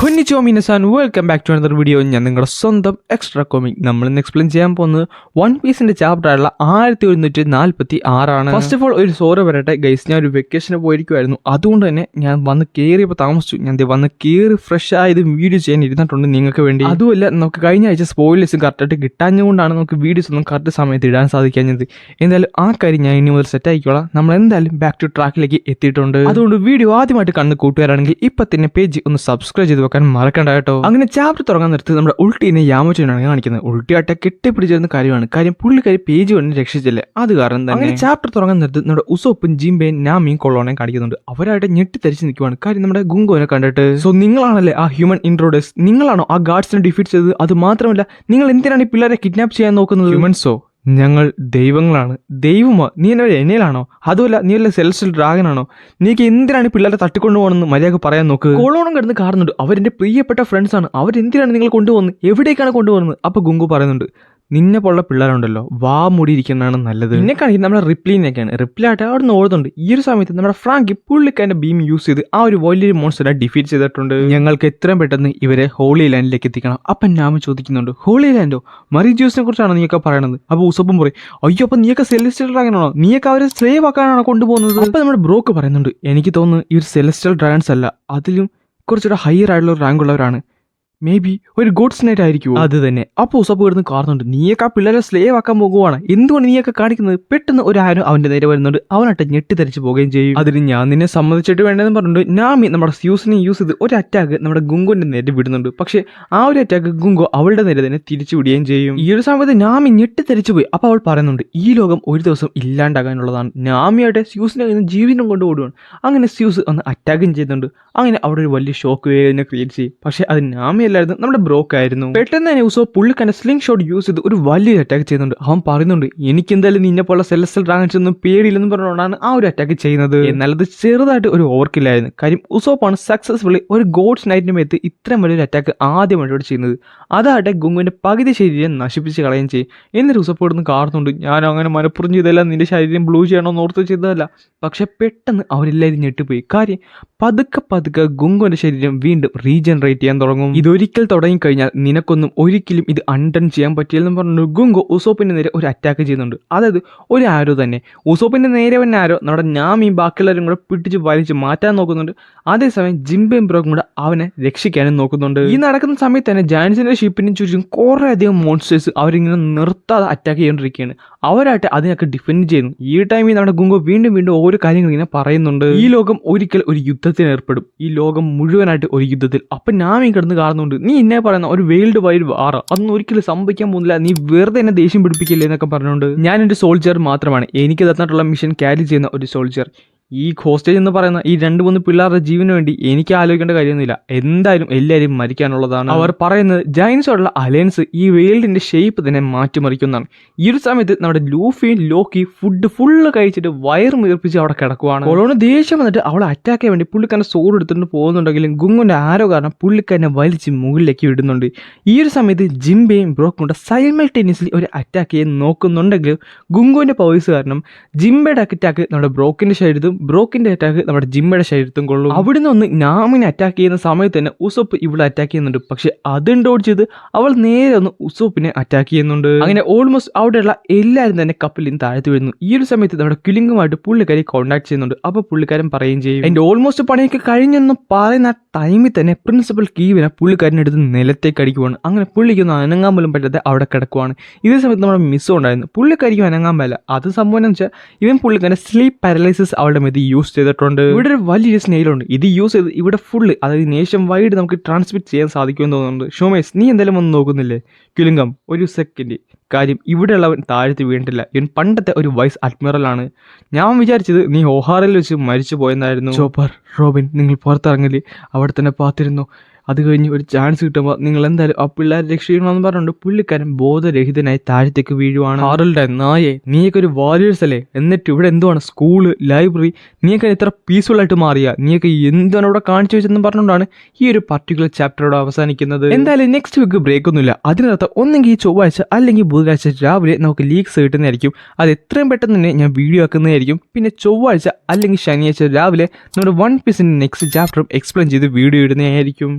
Konnichiwa minasan, welcome back to another video. ഞാൻ നിങ്ങളുടെ സ്വന്തം എക്സ്ട്രാ കോമിക്. നമ്മൾ ഇന്ന് എക്സ്പ്ലെയിൻ ചെയ്യാൻ പോകുന്നത് വൺ പീസിന്റെ ചാപ്റ്റർ ആയിട്ടുള്ള 1146 ഫസ്റ്റ് ഓഫ് ഓൾ ഒരു സോറി പറയട്ടെ ഗൈസ്, ഞാൻ ഒരു വെക്കേഷന് പോയിരിക്കുമായിരുന്നു. അതുകൊണ്ട് തന്നെ ഞാൻ വന്ന് കയറിയപ്പോൾ താമസിച്ചു. ഞാൻ വന്ന് കയറി ഫ്രഷ് ആയത് വീഡിയോ ചെയ്യാൻ ഇരുന്നിട്ടുണ്ട് നിങ്ങൾക്ക് വേണ്ടി. അതുമല്ല, നമുക്ക് കഴിഞ്ഞ ആഴ്ച സ്പോയിലേഴ്സും കറക്റ്റായിട്ട് കിട്ടാഞ്ഞുകൊണ്ടാണ് നമുക്ക് വീഡിയോസ് ഒന്നും കറക്റ്റ് സമയത്ത് ഇടാൻ സാധിക്കാഞ്ഞത്. എന്തായാലും ആ കാര്യം ഞാൻ ഇനി മുതൽ സെറ്റ് ആയിക്കോളാം. നമ്മൾ എന്തായാലും ബാക്ക് ടു ട്രാക്കിലേക്ക് എത്തിയിട്ടുണ്ട്. അതുകൊണ്ട് വീഡിയോ ആദ്യമായിട്ട് കണ്ട് കൂട്ടുകാരാണെങ്കിൽ ഇപ്പൊ തന്നെ പേജ് ഒന്ന് സബ്സ്ക്രൈബ് ചെയ്ത് വെക്കാൻ മറക്കണ്ട കേട്ടോ. അങ്ങനെ ചാപ്റ്റർ തുടങ്ങാൻ നിർത്തി നമ്മുടെ ഉൾട്ടീനെ യാമോച്ചനാണ് കാണിക്കുന്നത്. ഉൾട്ടിയാട്ടെ കെട്ടിപ്പിടിച്ചിരുന്ന കാര്യമാണ്. കാര്യം പുള്ളിക്കാരി പേജ് കൊണ്ട് രക്ഷിച്ചില്ലേ, അത് കാരണം തന്നെ. അങ്ങനെ ചാപ്റ്റർ തുടങ്ങാൻ നിർത്തി നമ്മുടെ ഉസോപ്പും ജിംബയും നാമിയും കൊള്ളോണയും കാണിക്കുന്നുണ്ട്. അവരായിട്ട് ഞെട്ടിത്തരിച്ച് നിൽക്കുവാണ്. കാര്യം നമ്മുടെ ഗുങ്കോനെ കണ്ടിട്ട്, സോ നിങ്ങളാണല്ലേ ആ ഹ്യൂമൻ ഇൻട്രോഡേഴ്സ്, നിങ്ങളാണോ ആ ഗാർഡ്സിനെ ഡിഫീറ്റ് ചെയ്തത്? അത് മാത്രമല്ല, നിങ്ങൾ എന്തിനാണ് ഈ പിള്ളേരെ കിഡ്നാപ്പ് ചെയ്യാൻ നോക്കുന്നത്? ഹ്യൂമൻസോ, ഞങ്ങൾ ദൈവങ്ങളാണ്. ദൈവമോ? നീ എന്നെ എന്നയിലാണോ? അതുമല്ല, നീ വല്ല സെലസ്റ്റിയൽ ഡ്രാഗനാണോ? നീക്ക് എന്തിനാണ് പിള്ളേരെ തട്ടിക്കൊണ്ടു പോകണമെന്ന് മര്യാദ പറയാൻ നോക്ക്. കോളോണം കിടന്ന് കാണുന്നുണ്ട്. അവരെന്റെ പ്രിയപ്പെട്ട ഫ്രണ്ട്സ് ആണ്. അവരെന്തിനാണ് നിങ്ങൾ കൊണ്ടുപോകുന്നത്? എവിടേക്കാണ് കൊണ്ടുപോകുന്നത്? അപ്പൊ ഗുങ്കു പറയുന്നുണ്ട്, നിന്നെ പോലുള്ള പിള്ളേരുണ്ടല്ലോ, വാ മൂടിയിരിക്കുന്നതാണ് നല്ലത്. പിന്നെ കാണിക്കുന്നത് നമ്മുടെ റിപ്ലീനൊക്കെയാണ്. റിപ്ലായിട്ട് അവിടെ നിന്ന് ഓടുന്നുണ്ട്. ഈ ഒരു സമയത്ത് നമ്മുടെ ഫ്രാങ്കി പുള്ളിക്കാരൻ്റെ ബീം യൂസ് ചെയ്ത് ആ ഒരു വലിയൊരു മോൺസ്റ്ററെ ഡിഫീറ്റ് ചെയ്തിട്ടുണ്ട്. ഞങ്ങൾക്ക് എത്രയും പെട്ടെന്ന് ഇവരെ ഹോളി ലാൻഡിലേക്ക് എത്തിക്കണം. അപ്പം നാമ ചോദിക്കുന്നുണ്ട്, ഹോളി ലാൻഡോ? മറി ജ്യൂസിനെ കുറിച്ചാണോ നീയൊക്കെ പറയണത്? അപ്പോൾ ഉസപ്പും പറയും, അയ്യോ അപ്പം നീയൊക്കെ സെലസ്റ്റിയൽ ഡ്രാഗനാണോ? നീയൊക്കെ അവരെ സ്ലേവ് ആക്കാനാണോ കൊണ്ടുപോകുന്നത്? അപ്പം നമ്മുടെ ബ്രോക്ക് പറയുന്നുണ്ട്, എനിക്ക് തോന്നുന്നു ഈ ഒരു സെലസ്റ്റിയൽ ഡ്രാഗൺസ് അല്ല, അതിലും കുറച്ചുകൂടെ ഹയർ ആയിട്ടുള്ള റാങ്ക് ഉള്ളവരാണ്. മേ ബി ഒരു ഗോഡ്സ് നൈറ്റ് ആയിരിക്കും. അത് തന്നെ. അപ്പോൾ ഉസപ്പ് കിടന്ന് കാണുന്നുണ്ട്, നീയൊക്കെ ആ പിള്ളേരെ സ്ലേവ് ആക്കാൻ പോകുവാണ്, എന്തുകൊണ്ട് നീയൊക്കെ കാണിക്കുന്നത്? പെട്ടെന്ന് ഒരു ആരും അവന്റെ നേരെ വരുന്നുണ്ട്. അവനായിട്ട് ഞെട്ടിത്തരിച്ച് പോവുകയും ചെയ്യും. അതിന് ഞാൻ നിന്നെ സമ്മതിച്ചിട്ട് വേണ്ടതെന്ന് പറഞ്ഞിട്ട് നാമി നമ്മുടെ സ്യൂസിനെ യൂസ് ചെയ്ത് ഒരു അറ്റാക്ക് നമ്മുടെ ഗുങ്കോന്റെ നേരെ വിടുന്നുണ്ട്. പക്ഷേ ആ ഒരു അറ്റാക്ക് ഗുങ്കോ അവളുടെ നേരെ തന്നെ തിരിച്ചു വിടുകയും ചെയ്യും. ഈ ഒരു സമയത്ത് നാമി ഞെട്ടിത്തരിച്ചു പോയി. അപ്പോൾ അവൾ പറയുന്നുണ്ട്, ഈ ലോകം ഒരു ദിവസം ഇല്ലാണ്ടാകാനുള്ളതാണ്. നാമിയായിട്ട് സ്യൂസിനെ ജീവിതം കൊണ്ട് ഓടുകയാണ്. അങ്ങനെ സ്യൂസ് ഒന്ന് അറ്റാക്കും ചെയ്യുന്നുണ്ട്. അങ്ങനെ അവിടെ ഒരു വലിയ ഷോക്ക് വേവിനെ ക്രിയേറ്റ് ചെയ്യും. പക്ഷേ അത് നാമി അല്ലായിരുന്നു, നമ്മുടെ ബ്രോക്ക് ആയിരുന്നു. പെട്ടെന്ന് തന്നെ ഉസോ പുള്ളിക്കാരൻ സ്ലിംഗ് ഷോട്ട് യൂസ് ചെയ്ത് ഒരു വലിയൊരു അറ്റാക്ക് ചെയ്യുന്നുണ്ട്. അവൻ പറയുന്നുണ്ട്, എനിക്ക് എന്തായാലും നിന്നെ പോലെ സെലസ്റ്റിയൽ ഡ്രാഗൺസ് ഒന്നും പേടിയില്ലെന്ന് പറഞ്ഞുകൊണ്ടാണ് ആ ഒരു അറ്റാക്ക് ചെയ്യുന്നത്. എന്നാൽ അത് ചെറുതായിട്ട് ഒരു ഓവർക്കില്ലായിരുന്നു. കാര്യം ഉസോപ്പാണ് സക്സസ്ഫുള്ളി ഒരു ഗോഡ്സ് നൈറ്റിന്റെ മേത്ത് ഇത്രയും വലിയൊരു അറ്റാക്ക് ആദ്യമായിട്ട് ചെയ്യുന്നത്. അതാട്ടെ ഗുങ്കുവിന്റെ പകുതി ശരീരം നശിപ്പിച്ച് കളയുകയും ചെയ്യും. എന്നിട്ട് ഉസോപ്പ് ഇടുന്ന് കാണുന്നുണ്ട്, ഞാൻ അങ്ങനെ മനഃപൂർവ്വം ചെയ്തല്ല, നിന്റെ ശരീരം ബ്ലൂ ചെയ്യണമെന്ന് ഓർത്ത് ചെയ്തതല്ല. പക്ഷെ പെട്ടെന്ന് അവരെല്ലാവരും ഞെട്ടിപ്പോയി. കാര്യം പതുക്കെ ഗുങ്കുവിന്റെ ശരീരം വീണ്ടും റീജനറേറ്റ് ചെയ്യാൻ തുടങ്ങും. ഇതൊരിക്കൽ തുടങ്ങിക്കഴിഞ്ഞാൽ നിനക്കൊന്നും ഒരിക്കലും ഇത് അൺടൺ ചെയ്യാൻ പറ്റില്ലെന്ന് പറഞ്ഞു ഗുങ്കോ ഉസോപ്പിന്റെ നേരെ ഒരു അറ്റാക്ക് ചെയ്യുന്നുണ്ട്. അതായത് ഒരു ആരോ തന്നെ. ഉസോപ്പിന്റെ നേരെ വന്ന ആരോ നമ്മുടെ നാമിയും ബാക്കിയുള്ളവരും കൂടെ പിടിച്ച് വലിച്ച് മാറ്റാൻ നോക്കുന്നുണ്ട്. അതേസമയം ജിംബയും ബ്രോക്കും കൂടെ അവനെ രക്ഷിക്കാനും നോക്കുന്നുണ്ട്. ഈ നടക്കുന്ന സമയത്ത് തന്നെ ജാൻസിന്റെ ഷിപ്പിനും ചുറ്റും കുറെ അധികം മോൺസ്റ്റേഴ്സ് അവരിങ്ങനെ നിർത്താതെ അറ്റാക്ക് ചെയ്തുകൊണ്ടിരിക്കുകയാണ്. അവരായിട്ട് അതിനൊക്കെ ഡിഫെൻഡ് ചെയ്യുന്നു. ഈ ടൈമിൽ നമ്മുടെ ഗുങ്കോ വീണ്ടും ഓരോ കാര്യങ്ങൾ ഇങ്ങനെ പറയുന്നുണ്ട്. ഈ ലോകം ഒരിക്കൽ ഒരു യുദ്ധത്തിന് ഏർപ്പെടും. ഈ ലോകം മുഴുവനായിട്ട് ഒരു യുദ്ധത്തിൽ. അപ്പൊ നാമി കിടന്ന് കാണുന്നുണ്ട്, നീ എന്നെ പറയുന്ന ഒരു വേൾഡ് വൈഡ് വാർ അതൊന്നും ഒരിക്കലും സംഭവിക്കാൻ പോകുന്നില്ല, നീ വെറുതെ എന്നെ ദേഷ്യം പിടിപ്പിക്കില്ലേ എന്നൊക്കെ പറഞ്ഞുകൊണ്ട്. ഞാൻ എൻ്റെ സോൾജർ മാത്രമാണ്, എനിക്ക് തന്നിട്ടുള്ള മിഷൻ ക്യാരി ചെയ്യുന്ന ഒരു സോൾജർ. ഈ ഹോസ്റ്റേജ് എന്ന് പറയുന്ന ഈ 2-3 പിള്ളേരുടെ ജീവന് വേണ്ടി എനിക്ക് ആലോചിക്കേണ്ട കാര്യമൊന്നുമില്ല. എന്തായാലും എല്ലാവരും മരിക്കാനുള്ളതാണ്. അവർ പറയുന്നത് ജയൻസോടുള്ള അലയൻസ് ഈ വേൾഡിന്റെ ഷേപ്പ് തന്നെ മാറ്റിമറിക്കുന്നതാണ്. ഈ ഒരു സമയത്ത് നമ്മുടെ ലൂഫിയും ലോക്കി ഫുഡ് ഫുള്ള് കഴിച്ചിട്ട് വയർ വീർപ്പിച്ച് അവിടെ കിടക്കുവാണ്. കൊളോണ് ദേഷ്യം വന്നിട്ട് അവളെ അറ്റാക്ക് ചെയ്യാൻ വേണ്ടി പുള്ളിക്കാരനെ സോഡ് എടുത്തിട്ട് പോകുന്നുണ്ടെങ്കിലും ഗുങ്കുവിന്റെ ആരോ കാരണം പുള്ളിക്കാരനെ വലിച്ച് മുകളിലേക്ക് വിടുന്നുണ്ട്. ഈ ഒരു സമയത്ത് ജിംബയും ബ്രോക്കും കൂടെ സൈമൾട്ടേനിയസ്ലി ഒരു അറ്റാക്ക് ചെയ്യാൻ നോക്കുന്നുണ്ടെങ്കിലും ഗുങ്കുവിന്റെ പവേഴ്സ് കാരണം ജിംബയുടെ അറ്റാക്ക് നമ്മുടെ ബ്രോക്കിന്റെ ശരീരത്തും ബ്രോക്കിന്റെ അറ്റാക്ക് നമ്മുടെ ജിമ്മയുടെ ശരീരത്തും കൊള്ളും. അവിടുന്ന് ഒന്ന് നാമിനെ അറ്റാക്ക് ചെയ്യുന്ന സമയത്ത് തന്നെ ഉസോപ്പ് ഇവിടെ അറ്റാക്ക് ചെയ്യുന്നുണ്ട്. പക്ഷെ അതുണ്ടോട് ചെയ്ത് അവൾ നേരെ ഒന്ന് ഉസോപ്പിനെ അറ്റാക്ക് ചെയ്യുന്നുണ്ട്. അങ്ങനെ ഓൾമോസ്റ്റ് അവിടെയുള്ള എല്ലാവരും തന്നെ കപ്പിൽ നിന്ന് താഴ്ത്തി വീഴുന്നു. ഈ ഒരു സമയത്ത് നമ്മുടെ കിലിംഗുമായിട്ട് പുള്ളിക്കാരി കോൺടാക്ട് ചെയ്യുന്നുണ്ട്. അപ്പൊ പുള്ളിക്കാരൻ പറയുകയും ചെയ്യും, എന്റെ ഓൾമോസ്റ്റ് പണിയൊക്കെ കഴിഞ്ഞെന്ന് പറയുന്ന ടൈമിൽ തന്നെ പ്രിൻസിപ്പൽ കീവിനെ പുള്ളിക്കാരനെടുത്ത് നിലത്തേക്ക് അടിക്കുവാണ്. അങ്ങനെ പുള്ളിക്കൊന്നും അനങ്ങാൻ പോലും പറ്റാതെ അവിടെ കിടക്കുവാണ്. ഇതേ സമയത്ത് നമ്മുടെ മിസ്സും ഉണ്ടായിരുന്നു. പുള്ളിക്കാരിക്കും അനങ്ങാൻ പറ്റില്ല. അത് സംഭവം എന്ന് വെച്ചാൽ ഇവൻ പുള്ളിക്കാരൻ സ്ലീപ്പ് പാരലൈസിസ് അവളുടെ ഇത് യൂസ് ചെയ്തിട്ടുണ്ട്. ഇവിടെ ഒരു വലിയൊരു സ്നെയിലുണ്ട്. ഇത് യൂസ് ചെയ്ത് ഇവിടെ ഫുള്ള്, അതായത് നേഷൻ വൈഡ് നമുക്ക് ട്രാൻസ്മിറ്റ് ചെയ്യാൻ സാധിക്കുമെന്ന് തോന്നുന്നുണ്ട്. ഷോമേസ്, നീ എന്തായാലും ഒന്ന് നോക്കുന്നില്ലേ? കിലിംഗം, ഒരു സെക്കൻഡ്. കാര്യം ഇവിടെയുള്ളവൻ താഴ്ത്തി വീണിട്ടില്ല. ഇവൻ പണ്ടത്തെ ഒരു വൈസ് അഡ്മിറൽ ആണ്. ഞാൻ വിചാരിച്ചത് നീ ഓഹാറിൽ വെച്ച് മരിച്ചു പോയെന്നായിരുന്നു. ചോപ്പർ, റോബിൻ, നിങ്ങൾ പുറത്തിറങ്ങില്ലേ? അവിടെ തന്നെ പാത്തിരുന്നു. അത് കഴിഞ്ഞ് ഒരു ചാൻസ് കിട്ടുമ്പോൾ നിങ്ങൾ എന്തായാലും ആ പിള്ളേരെ രക്ഷിക്കണമെന്ന് പറഞ്ഞുകൊണ്ട് പുള്ളിക്കാരൻ ബോധരഹിതനായി താഴത്തേക്ക് വീഴുവാണ്. ഹാറൽഡേ, നായേ, നീയൊക്കെ ഒരു വാരിയേഴ്സ് അല്ലേ? എന്നിട്ട് ഇവിടെ എന്തുവാണ് സ്കൂള്, ലൈബ്രറി, നീയൊക്കെ ഇത്ര പീസ്ഫുൾ ആയിട്ട് മാറിയ? നീയൊക്കെ എന്താണ് ഇവിടെ കാണിച്ചു വെച്ചെന്ന് പറഞ്ഞുകൊണ്ടാണ് ഈ ഒരു പർട്ടിക്കുലർ ചാപ്റ്ററോട് അവസാനിക്കുന്നത്. എന്തായാലും നെക്സ്റ്റ് വീക്ക് ബ്രേക്ക് ഒന്നുമില്ല. അതിനകത്ത് ഒന്നെങ്കിൽ ചൊവ്വാഴ്ച അല്ലെങ്കിൽ ബുധനാഴ്ച രാവിലെ നമുക്ക് ലീക്സ് കിട്ടുന്നതായിരിക്കും. അത് എത്രയും പെട്ടെന്ന് തന്നെ ഞാൻ വീഡിയോ ആക്കുന്നതായിരിക്കും. പിന്നെ ചൊവ്വാഴ്ച അല്ലെങ്കിൽ ശനിയാഴ്ച രാവിലെ നമ്മുടെ വൺ പീസിന്റെ നെക്സ്റ്റ് ചാപ്റ്ററും എക്സ്പ്ലെയിൻ ചെയ്ത് വീഡിയോ ഇടുന്നതായിരിക്കും.